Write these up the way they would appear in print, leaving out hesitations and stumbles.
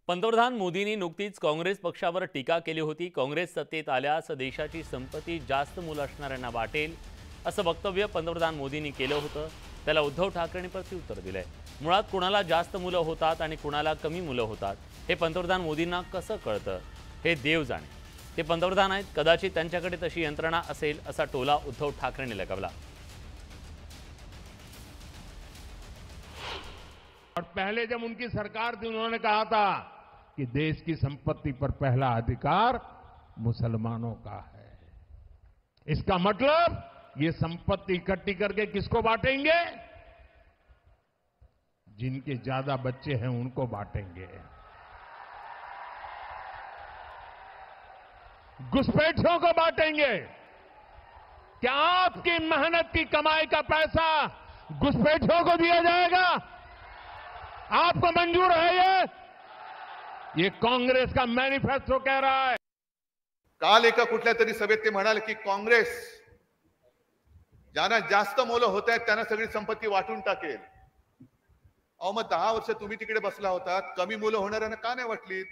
पंतप्रधान मोदींनी नुकतीच काँग्रेस पक्षावर टीका केली होती। काँग्रेस सत्तेत आल्यास देशाची संपत्ती जास्त मुलं असणाऱ्यांना वाटेल असं वक्तव्य पंतप्रधान मोदींनी केलं होतं। त्याला उद्धव ठाकरेंनी प्रत्युत्तर दिलंय। मुळात कुणाला जास्त मुलं होतात आणि कुणाला कमी मुलं होतात हे पंतप्रधान मोदींना कसं कळतं हे देव जाणे। ते पंतप्रधान आहेत, कदाचित त्यांच्याकडे तशी यंत्रणा असेल असा टोला उद्धव ठाकरेंनी लगावला। और पहले जब उनकी सरकार थी उन्होंने कहा था कि देश की संपत्ति पर पहला अधिकार मुसलमानों का है। इसका मतलब ये संपत्ति इकट्ठी करके किसको बांटेंगे? जिनके ज्यादा बच्चे हैं उनको बांटेंगे। घुसपैठियों को बांटेंगे। क्या आपकी मेहनत की कमाई का पैसा घुसपैठियों को दिया जाएगा? आपको मंजूर है? ये कांग्रेस का मैनिफेस्टो कह रहा है। काल एका कुठल्या तरी सभेत ते म्हणाले की काँग्रेस ज्यांना जास्त मुलं होत आहेत त्यांना सगळी संपत्ती वाटून टाकेल। अहो मग 10 वर्ष तुम्ही तिकडे बसला होतात, कमी मुलं होणाऱ्यांना का नाही वाटलीत?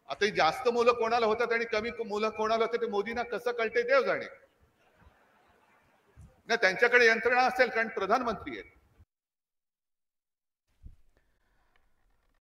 आता जास्त मुलं कोणाला होतात आणि कमी मुलं कोणाला होतात ते मोदींना कसं कळते देव जाणे। ना त्यांच्याकडे यंत्रणा असेल कारण प्रधानमंत्री आहेत।